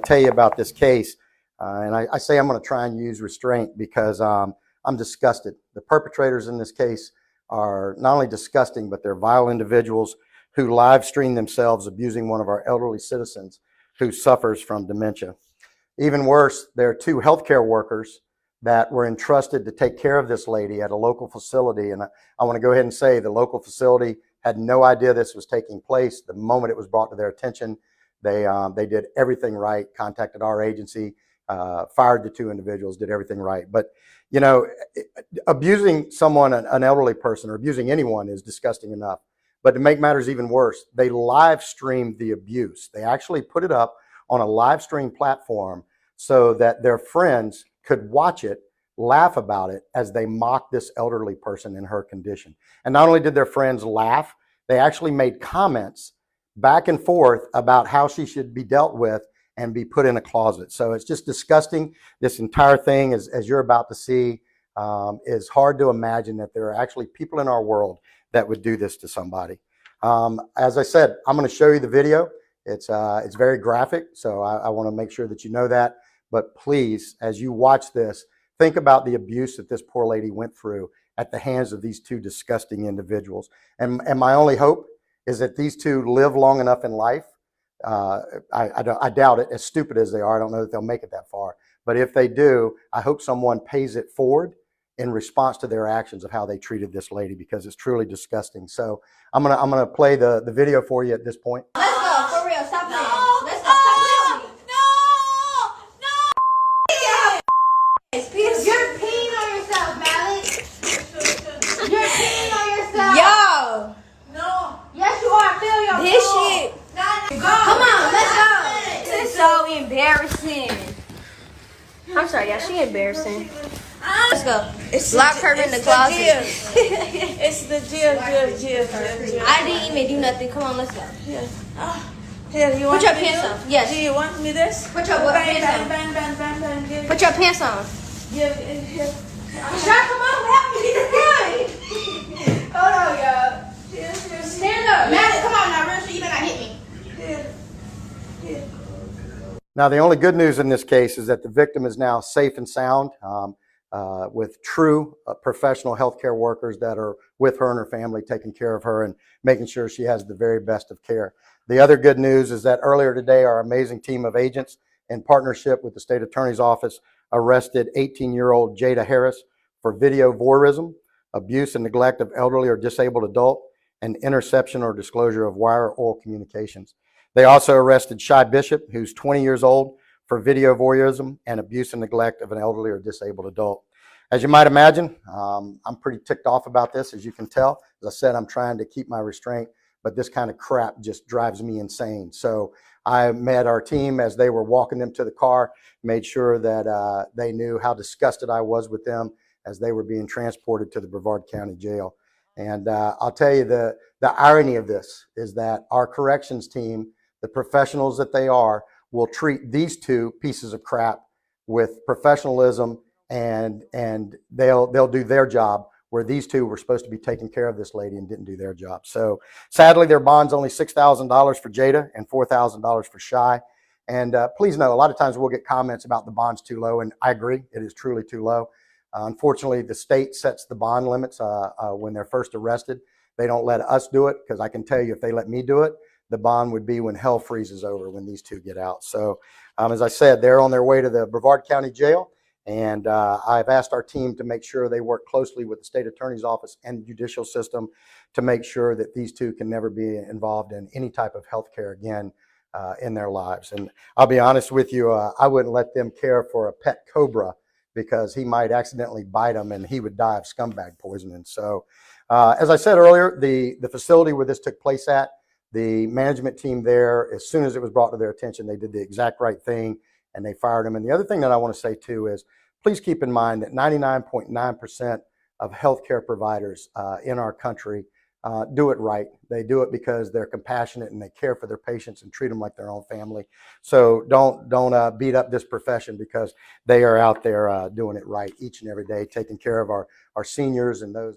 tell you about this case. And I say I'm going to try and use restraint because I'm disgusted. The perpetrators in this case are not only disgusting, but they're vile individuals who live stream themselves abusing one of our elderly citizens who suffers from dementia. Even worse, there are two healthcare workers that were entrusted to take care of this lady at a local facility. And I want to go ahead and say the local facility had no idea this was taking place. The moment it was brought to their attention, they did everything right, contacted our agency, fired the two individuals, did everything right. But, you know, abusing someone, an elderly person, or abusing anyone is disgusting enough. But to make matters even worse, they live streamed the abuse. They actually put it up on a live stream platform so that their friends could watch it, laugh about it as they mocked this elderly person in her condition. And not only did their friends laugh, they actually made comments back and forth about how she should be dealt with and be put in a closet. So it's just disgusting. This entire thing, as you're about to see, is hard to imagine that there are actually people in our world that would do this to somebody. As I said, I'm going to show you the video. It's very graphic, so I want to make sure that you know that. But please, as you watch this, think about the abuse that this poor lady went through at the hands of these two disgusting individuals. And my only hope is that these two live long enough in life. I doubt it, as stupid as they are. I don't know that they'll make it that far. But if they do, I hope someone pays it forward in response to their actions of how they treated this lady, because it's truly disgusting. So I'm gonna play the video for you at this point. Let's go, for real. Stop playing. Let's go. You're peeing on yourself, Malik. You're peeing on yourself. Yo. No. Yes, you are. Feel your This floor. shit. Come on, let's go. This is so embarrassing. I'm sorry, yeah, she embarrassing. Let's go. Lock her in the closet. It's the jail. I didn't even do nothing. Come on, let's go. Here, you want Put your me pants to? on. Yes. Do you want me this? Put your pants on. Bang. Give. Put your pants on. Give it here. Shut come on, help me. Hold on, y'all. Stand up. Malik, come on now. Real shit, you better not hit me. Here. Now, the only good news in this case is that the victim is now safe and sound with true professional healthcare workers that are with her and her family, taking care of her and making sure she has the very best of care. The other good news is that earlier today, our amazing team of agents, in partnership with the state attorney's office, arrested 18-year-old Jada Harris for video voyeurism, abuse and neglect of elderly or disabled adult, and interception or disclosure of wire or oral communications. They also arrested Shy Bishop, who's 20 years old, for video voyeurism and abuse and neglect of an elderly or disabled adult. As you might imagine, I'm pretty ticked off about this, as you can tell. As I said, I'm trying to keep my restraint, but this kind of crap just drives me insane. So I met our team as they were walking them to the car, made sure that they knew how disgusted I was with them as they were being transported to the Brevard County Jail. And I'll tell you, the irony of this is that our corrections team, the professionals that they are, will treat these two pieces of crap with professionalism, and they'll do their job, where these two were supposed to be taking care of this lady and didn't do their job. So sadly, their bond's only $6,000 for Jada and $4,000 for Shy. And please know, a lot of times we'll get comments about the bond's too low, and I agree, it is truly too low. Unfortunately, the state sets the bond limits when they're first arrested. They don't let us do it, because I can tell you, if they let me do it, the bond would be when hell freezes over when these two get out. So as I said, they're on their way to the Brevard County Jail. And I've asked our team to make sure they work closely with the state attorney's office and the judicial system to make sure that these two can never be involved in any type of health care again in their lives. And I'll be honest with you, I wouldn't let them care for a pet cobra, because he might accidentally bite them and he would die of scumbag poisoning. So as I said earlier, the facility where this took place at, the management team there, as soon as it was brought to their attention, they did the exact right thing and they fired him. And the other thing that I want to say too is, please keep in mind that 99.9% of healthcare providers in our country do it right. They do it because they're compassionate and they care for their patients and treat them like their own family. So don't beat up this profession, because they are out there doing it right each and every day, taking care of our seniors and those